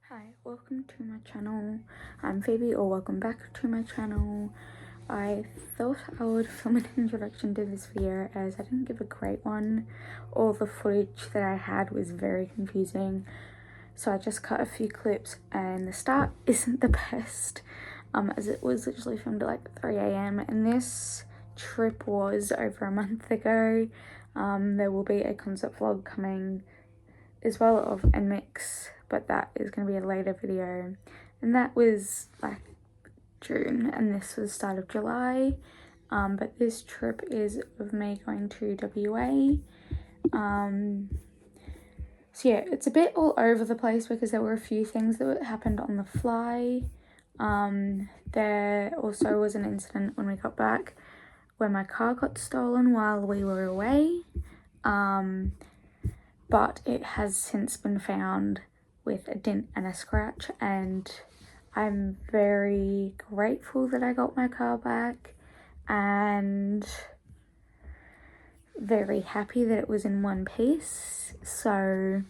Hi, welcome to my channel. I'm Phoebe, or welcome back to my channel. I thought I would film an introduction to this video as I didn't give a great one. All the footage that I had was very confusing, so I just cut a few clips and the start isn't the best, as it was literally filmed at like 3 a.m. and this trip was over a month ago. There will be a concert vlog coming as well of NMIXX, but that is going to be a later video, and that was like June and this was start of July. But this trip is of me going to WA. So yeah, it's a bit all over the place because there were a few things that happened on the fly. There also was an incident when we got back where my car got stolen while we were away, but it has since been found with a dent and a scratch, and I'm very grateful that I got my car back and very happy that it was in one piece. So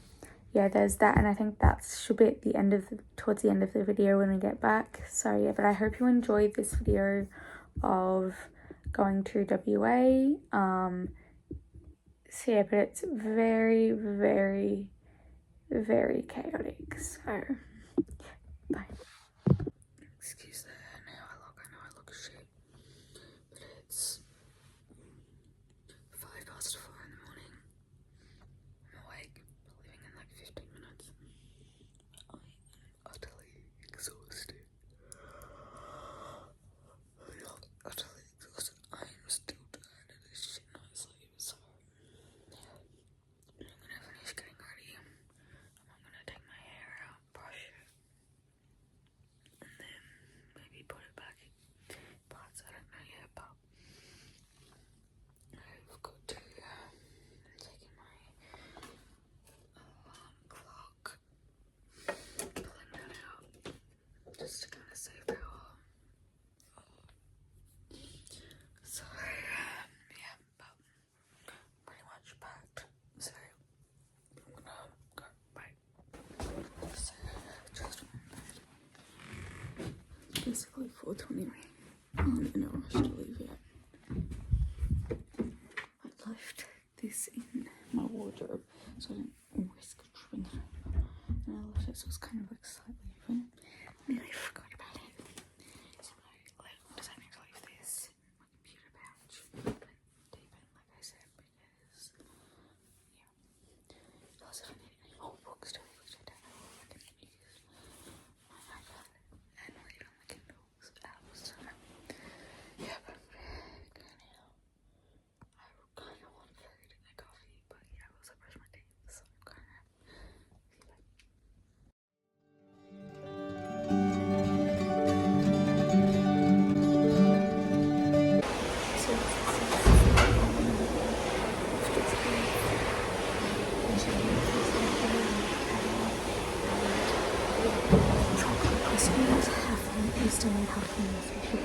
yeah, there's that, and I think that should be at the end of towards the end of the video when we get back. So yeah, but I hope you enjoyed this video of going to WA. So yeah, but it's very, very, very chaotic. So bye. Excuse that. I know I look shit, but it's 4:05 in the morning. I'm awake, leaving in like 15 minutes. I am utterly exhausted. Utterly exhausted. I am still tired of this shit night's sleep. So yeah, I'm gonna finish getting ready. I'm gonna take my hair out, brush it, and then maybe put it back in parts. I don't know yet, but I've got to taking my alarm clock, pulling that out just to kind of save power. So yeah, but pretty much packed. So I'm gonna go. Bye. So just basically 4:20. I'm in a rush to leave yet. I left this in my wardrobe so I didn't risk tripping it over. And I left it so it's kind of like slightly open. And I forgot about it. So I decided to leave this in my computer pouch. But deep in, like I said, because yeah. Plus if I need any more books to read, which I don't know if I can use my iPad and read on the Kindle's app. So yeah, but I'm very good now. I kind of want food and a coffee, but yeah, I also brush my teeth, so I'm kind of chocolate croissants have an Eastern Italian recipe.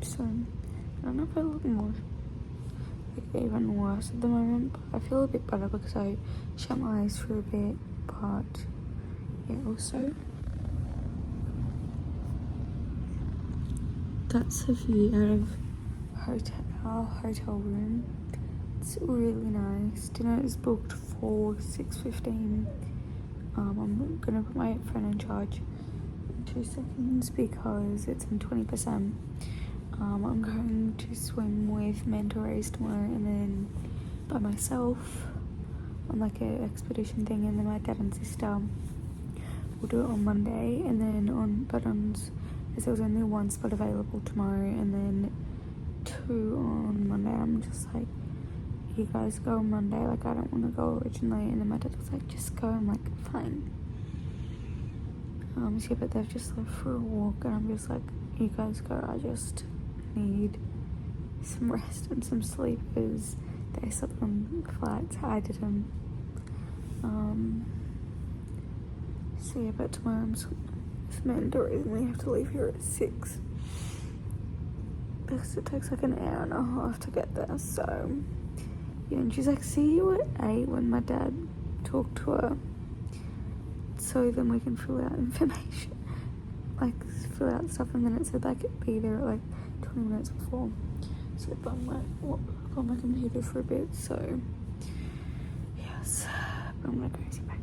So I don't know if I look more like even worse at the moment, but I feel a bit better because I shut my eyes for a bit. But yeah, also that's the view out of our hotel room. It's really nice. Dinner is booked for 6:15. I'm gonna put my phone in charge in 2 seconds because it's on 20%. I'm going to swim with manta rays tomorrow and then by myself on like an expedition thing, and then my dad and sister we'll do it on Monday, and then on buttons, as there was only one spot available tomorrow, and then 2 on Monday. I'm just like, you guys go on Monday, like I don't want to go originally, and then my dad was like, just go. I'm like, fine. So yeah, but they've just left for a walk, and I'm just like, you guys go, I just need some rest and some sleep, because they slept on flights, I didn't. So yeah, but tomorrow it's mandatory, and we have to leave here at 6, because it takes like an hour and a half to get there. So yeah, and she's like, see you at 8 when my dad talked to her, so then we can fill out information, like fill out stuff, and then it said like be there at like 20 minutes before. So but I'm like, well, on my computer for a bit, so yes, but I'm gonna go see back.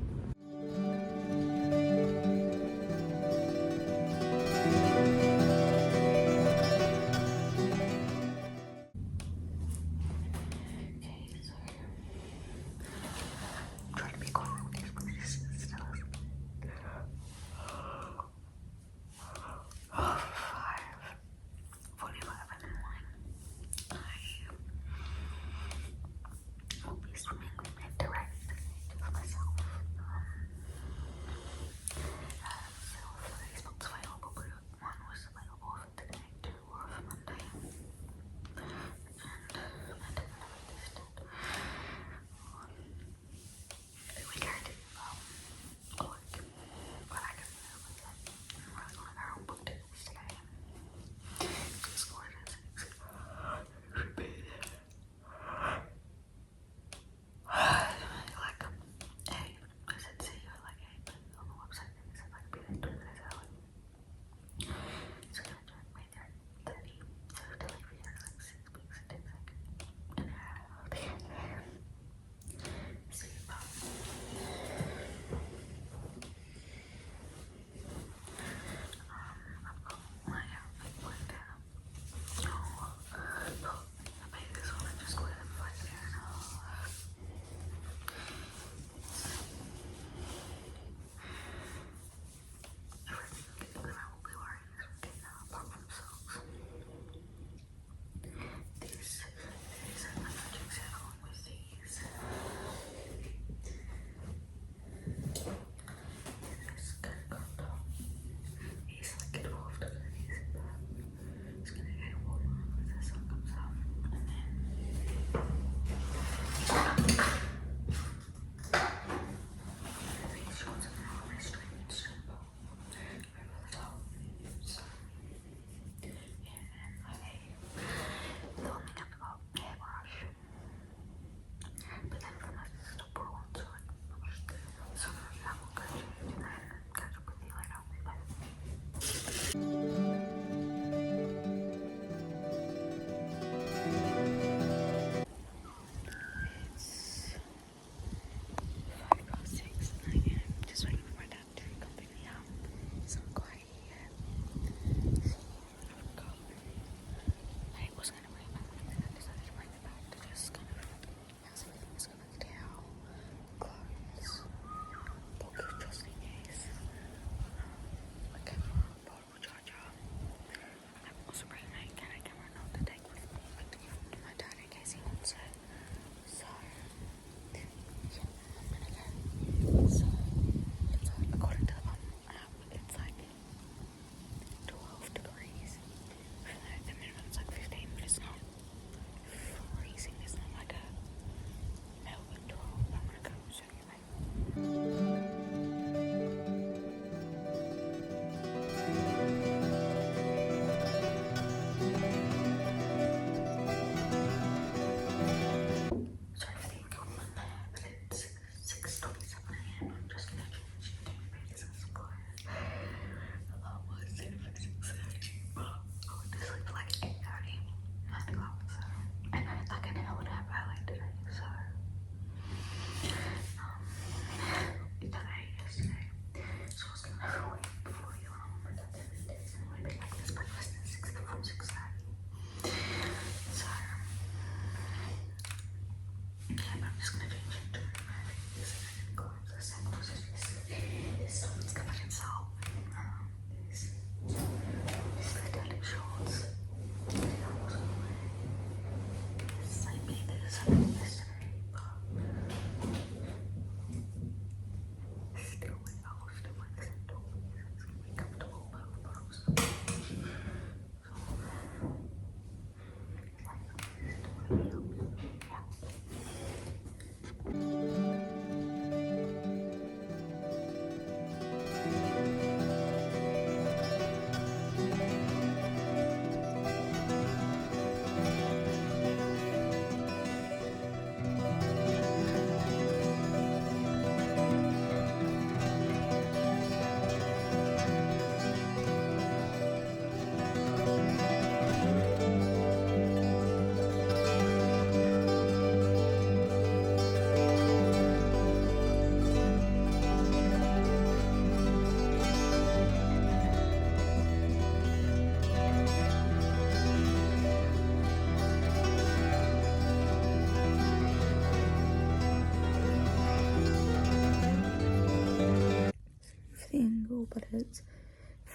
now, but it's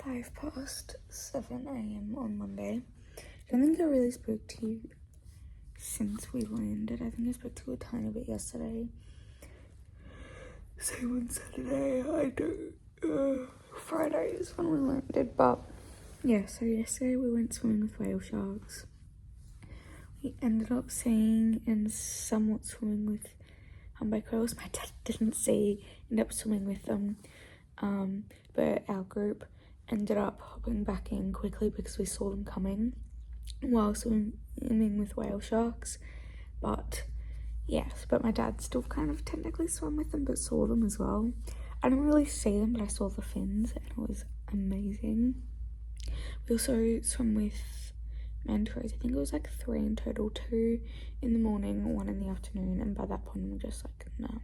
7:05 a.m. on Monday. I don't think I really spoke to you since we landed. I think I spoke to you a tiny bit yesterday. Same on Saturday. I don't. Friday is when we landed, but yeah, so yesterday we went swimming with whale sharks. We ended up seeing and somewhat swimming with humpback whales. My dad didn't end up swimming with them, but our group ended up hopping back in quickly because we saw them coming while swimming with whale sharks. But yes, but my dad still kind of technically swam with them, but saw them as well. I didn't really see them, but I saw the fins, and it was amazing. We also swam with manta rays. I think it was like 3 in total, 2 in the morning, 1 in the afternoon, and by that point I'm just like, no,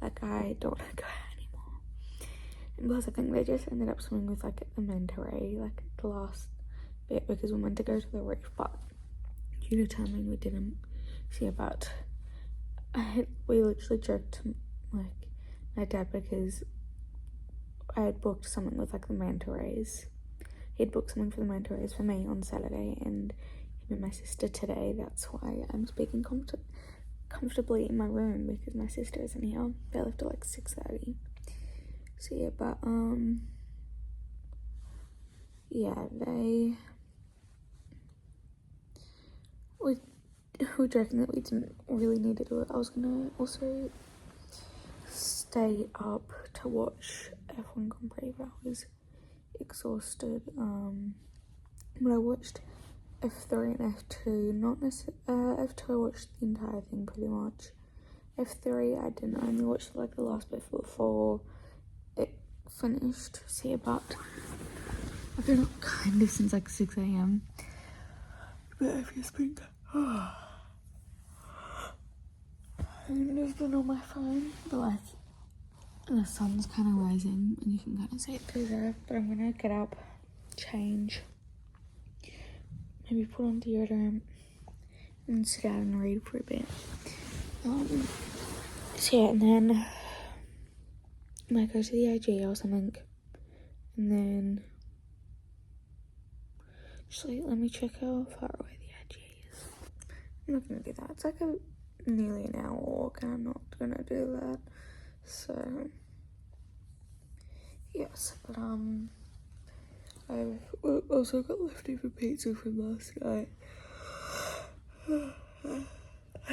like I don't want to go anymore. And plus I think they just ended up swimming with like the manta ray, like the last bit, because we meant to go to the reef, but due to timing we didn't. So yeah, but we literally joked to like my dad because I had booked something with like the manta rays. He'd booked something for the manta rays for me on Saturday and him and my sister today. That's why I'm speaking comfortably in my room, because my sister isn't here. They left at like 6:30. So yeah, but yeah, we're joking that we didn't really need to do it. I was gonna also stay up to watch F1 Grand Prix, but I was exhausted. But I watched F3 and F2, not necessarily, F2 I watched the entire thing pretty much. F3 I didn't, I only watched like the last bit before it finished. So yeah, but I've been up kind of since like 6 a.m. But I've just been, I've been on my phone, but like the sun's kind of rising and you can kind of see it through there. But I'm gonna get up, change, maybe put on deodorant and sit down and read for a bit. So yeah, and then I might go to the IG or something, and then actually let me check how far away the IG is. I'm not gonna do that. It's like nearly an hour walk, and I'm not gonna do that. So yes, but I've also got leftover pizza from last night.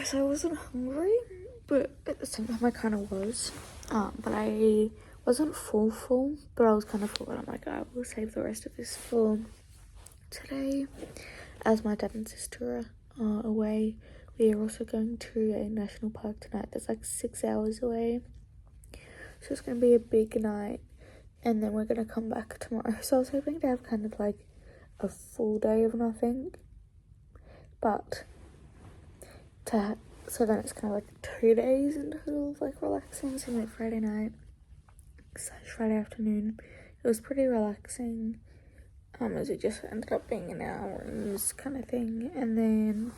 So I wasn't hungry, but at the same time I kind of was. But I wasn't full, but I was kind of full, and I'm like, I will save the rest of this for today. As my dad and sister are away, we are also going to a national park tonight that's like 6 hours away. So it's going to be a big night, and then we're going to come back tomorrow. So I was hoping to have kind of like a full day of nothing, but so then it's kind of like 2 days in total of like relaxing. So like Friday night / Friday afternoon, it was pretty relaxing, as it just ended up being in our rooms kind of thing. And then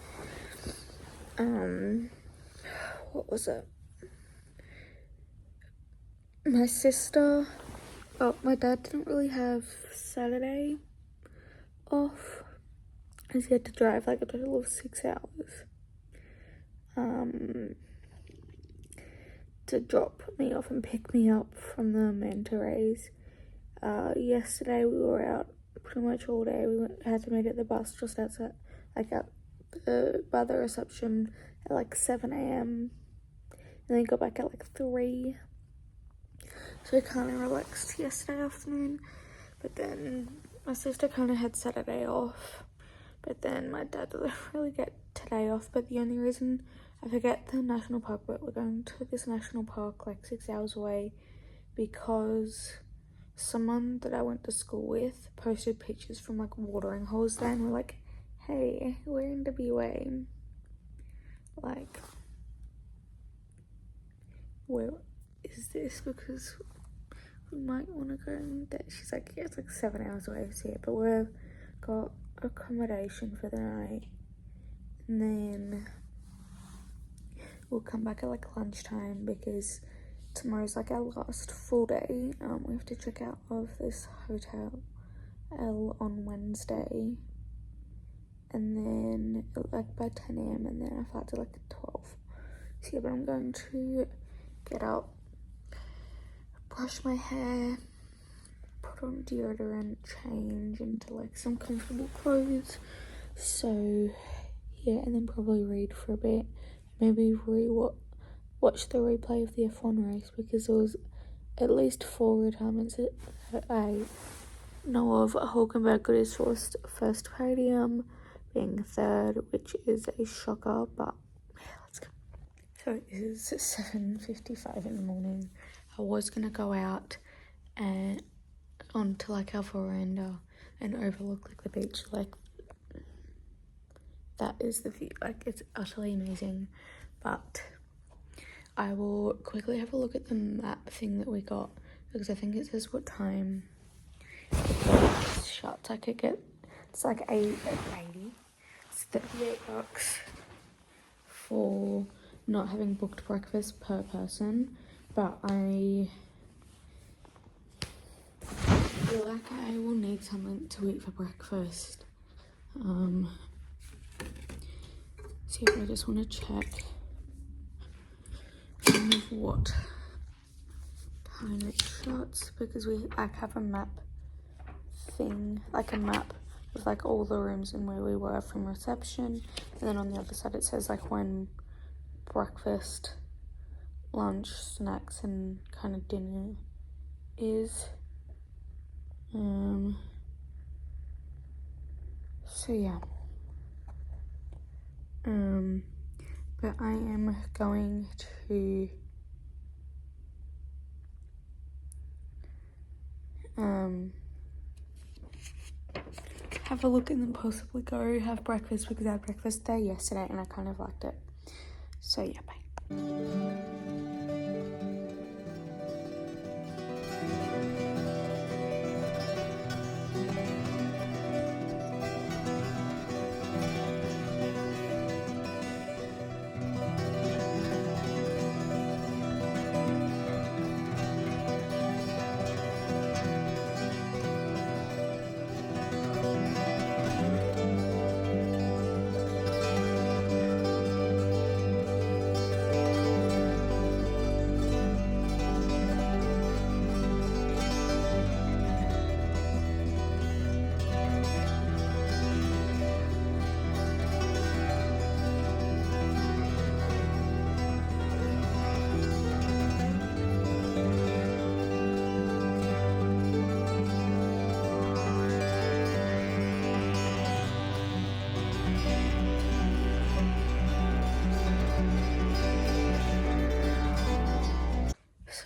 what was it, my sister, my dad didn't really have Saturday off, as he had to drive like a total of 6 hours to drop me off and pick me up from the manta rays. Yesterday we were out pretty much all day. We had to meet at the bus just outside, like by the reception at like 7 a.m. and then got back at like 3. So we kind of relaxed yesterday afternoon, but then my sister kind of had Saturday off, but then my dad doesn't really get today off. But the only reason I forget the national park, but we're going to this national park like 6 hours away because someone that I went to school with posted pictures from like watering holes there, and we're like, hey, we're in WA, like, where is this? Because we might want to go there. She's like, yeah, it's like 7 hours away. So yeah, but we've got accommodation for the night, and then we'll come back at like lunchtime because tomorrow's like our last full day. We have to check out of this hotel on Wednesday, and then like by 10 a.m. and then our flight's at like 12. So yeah, but I'm going to get up, brush my hair, put on deodorant, change into like some comfortable clothes. So yeah, and then probably read for a bit, maybe watch the replay of the F1 race, because there was at least 4 retirements that I know of. Hulkenberg got his first podium, being 3rd, which is a shocker, but yeah, let's go. So it is 7:55 in the morning. I was gonna go out and onto like our veranda and overlook like the beach, like that is the view, like it's utterly amazing. But I will quickly have a look at the map thing that we got, because I think it says what time it shuts. I could get, it's like 8:80. It's $38 for not having booked breakfast per person, but I feel like I will need something to eat for breakfast. So yeah, I just want to check kind of what time it shuts, because we like have a map thing, like a map of like all the rooms and where we were from reception, and then on the other side it says like when breakfast, lunch, snacks and kind of dinner is. So yeah, but I am going to have a look and then possibly go have breakfast, because I had breakfast there yesterday and I kind of liked it. So yeah, bye.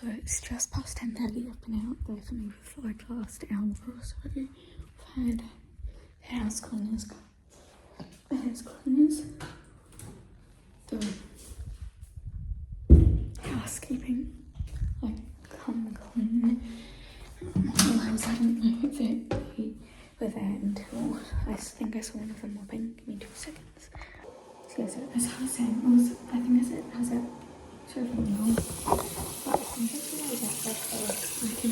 So it's just past 10:30. I've been out there for maybe for like the last hour or so. We've had house cleaners, the housekeeping, like come clean. Otherwise I don't know if they were there until I think I saw one of them mopping. Give me 2 seconds. So yes, as I was saying, I think I said, how's that? Sort of wrong. But I think that's what I was at, like, I can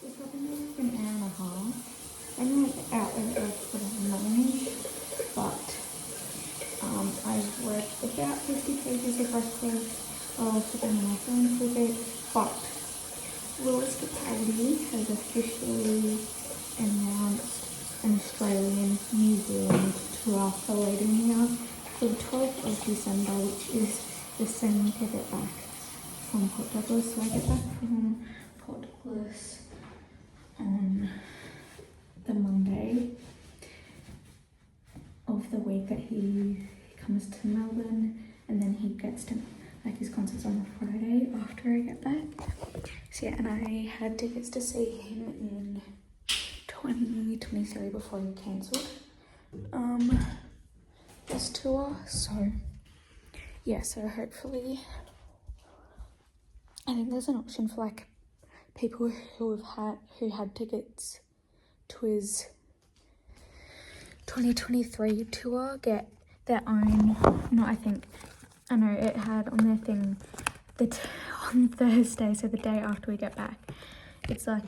it's probably maybe an hour and a half. I know it's out and for the morning, but I've read about 50 pages of breakfast for the marathon with it, but Lewis Capaldi has officially announced an Australian New Zealand tour for later in the year for the 12th of December, which is the same week I get back from Port Douglas. So I get back from Port Douglas on the Monday of the week that he comes to Melbourne, and then he gets to like his concerts on the Friday after I get back. So yeah, and I had tickets to see him in 2023 before he cancelled this tour. So yeah, so hopefully I think there's an option for like people who had tickets to his 2023 tour get their own, not I think, I know it had on their thing that on Thursday, so the day after we get back, it's like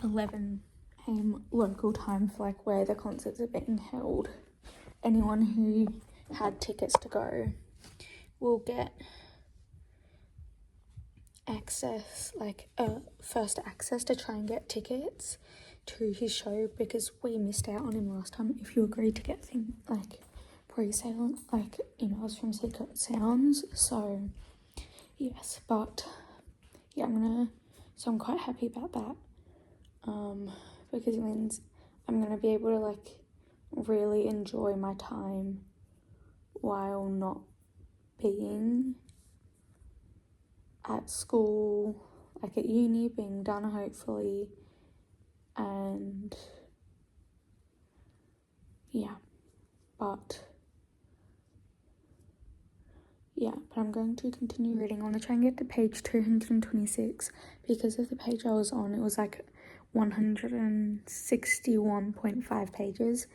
11 a.m. local time for like where the concerts are being held. Anyone who had tickets to go will get access, like first access to try and get tickets to his show, because we missed out on him last time. If you agreed to get things like pre-sale, like emails from Secret Sounds. So yes, but yeah, I'm quite happy about that, because it means I'm gonna be able to like really enjoy my time while not being at school, like at uni, being done hopefully, and yeah, but I'm going to continue reading. I want to try and get to page 226, because of the page I was on, it was like 161.5 pages,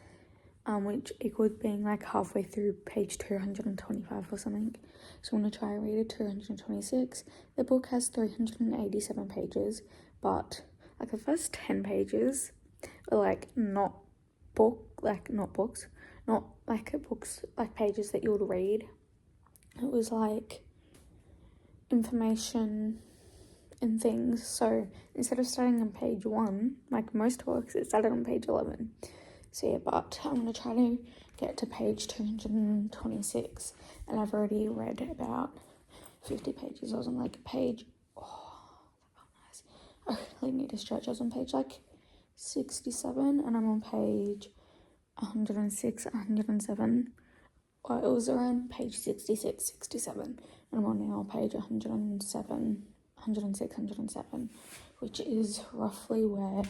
which equaled being like halfway through page 225 or something. So I'm going to try and read it 226. The book has 387 pages, but like the first 10 pages are like not books, like pages that you would read. It was like information and things. So instead of starting on page 1, like most books, it started on page 11. So yeah, but I'm going to try to get to page 226, and I've already read about 50 pages. I was on like page, that felt nice. I really need to stretch. I was on page like 67, and I'm on page 106, 107. Well, it was around page 66, 67, and I'm on now page 107, 106, 107, which is roughly where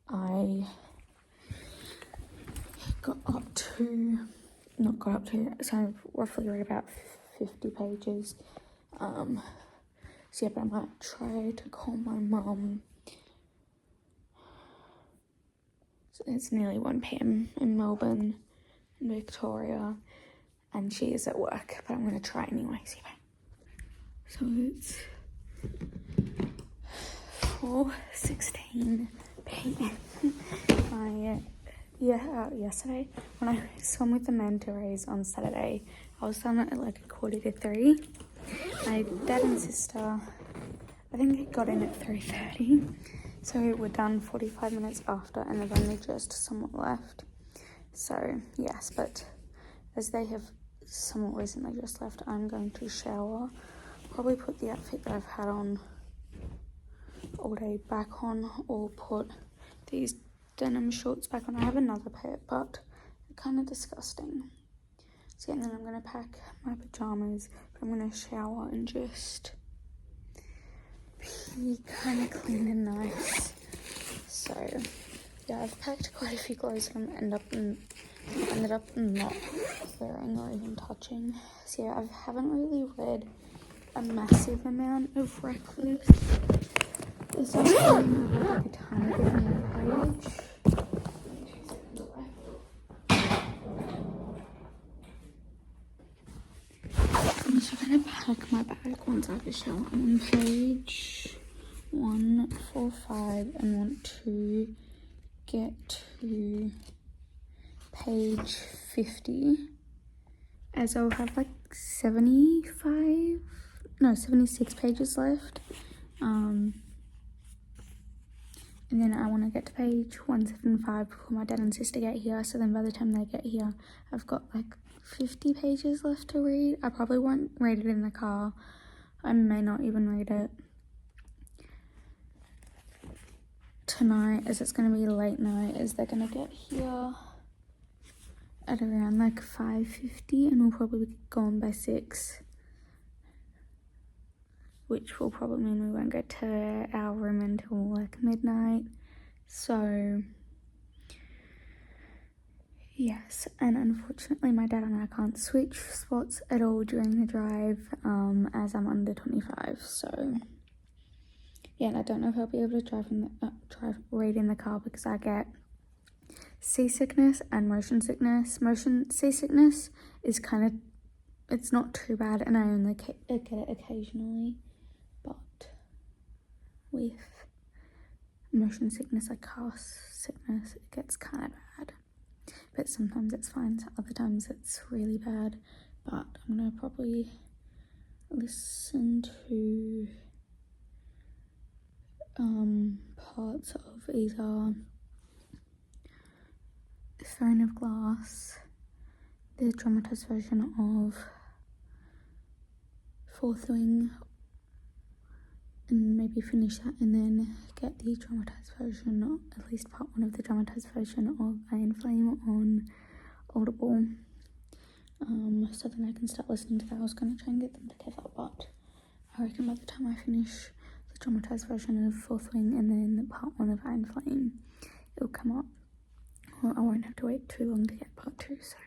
I so I've roughly read about 50 pages. So yeah, but I might try to call my mum. So it's nearly 1 p.m. in Melbourne, in Victoria, and she is at work, but I'm going to try anyway. So it's 4:16 p.m. Yesterday when I swam with the manta rays on Saturday, I was done at like 2:45. My dad and sister, I think it got in at 3:30, so we're done 45 minutes after, and there's only just somewhat left. So yes, but as they have somewhat recently just left, I'm going to shower, probably put the outfit that I've had on all day back on, or put these denim shorts back on. I have another pair, but they're kind of disgusting. So yeah, and then I'm going to pack my pajamas, but I'm going to shower and just be kind of clean and nice. So yeah, I've packed quite a few clothes and ended up not wearing or even touching. So yeah, I haven't really read a massive amount of Recluse. There's actually like a ton of it on the page. I'm just gonna pack my bag once I have a shower. I'm on page 145 and want to get to page 50, as I'll have like 76 pages left. And then I want to get to page 175 before my dad and sister get here. So then by the time they get here, I've got like 50 pages left to read. I probably won't read it in the car. I may not even read it tonight, as it's going to be a late night, as they're going to get here at around like 5:50, and we'll probably be gone by 6. Which will probably mean we won't get to our room until like midnight. So yes, and unfortunately my dad and I can't switch spots at all during the drive, as I'm under 25. So yeah, and I don't know if I'll be able to read in the car, because I get seasickness and motion sickness. Seasickness is kind of, it's not too bad, and I only get it occasionally, but with motion sickness, like car sickness, it gets kind of bad. But sometimes it's fine, so other times it's really bad. But I'm gonna probably listen to parts of either Throne of Glass, the dramatized version of Fourth Wing, and maybe finish that, and then get the dramatized version, or at least part one of the dramatized version of Iron Flame on Audible. So then I can start listening to that. I was going to try and get them together, but I reckon by the time I finish the dramatized version of Fourth Wing and then part one of Iron Flame, it'll come up. Well, I won't have to wait too long to get part two, so.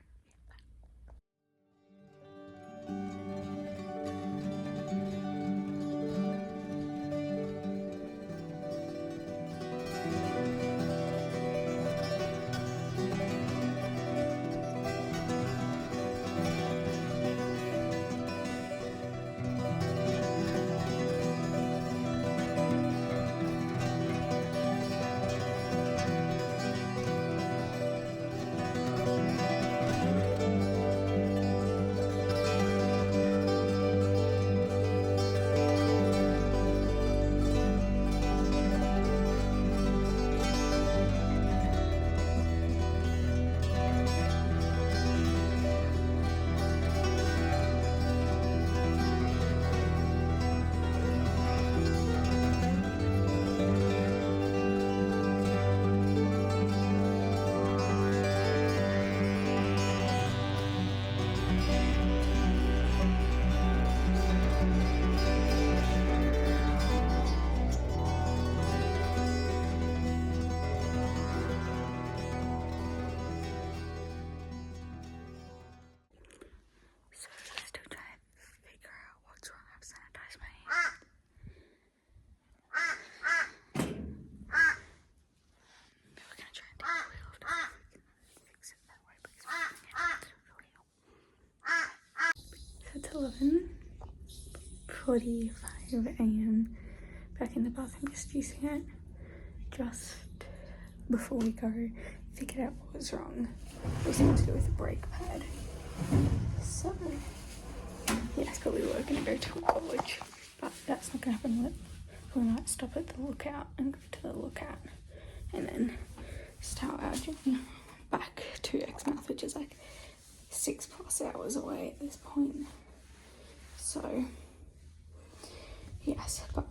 It's 11:45 a.m. back in the bathroom just using it. Just before we go, figured out what was wrong. It was something to do with the brake pad. So, yes, but we were going to go to a college, but that's not going to happen. We might stop at the lookout and go to the lookout and then start our journey back to Exmouth, which is like 6+ hours away at this point. So, yes, but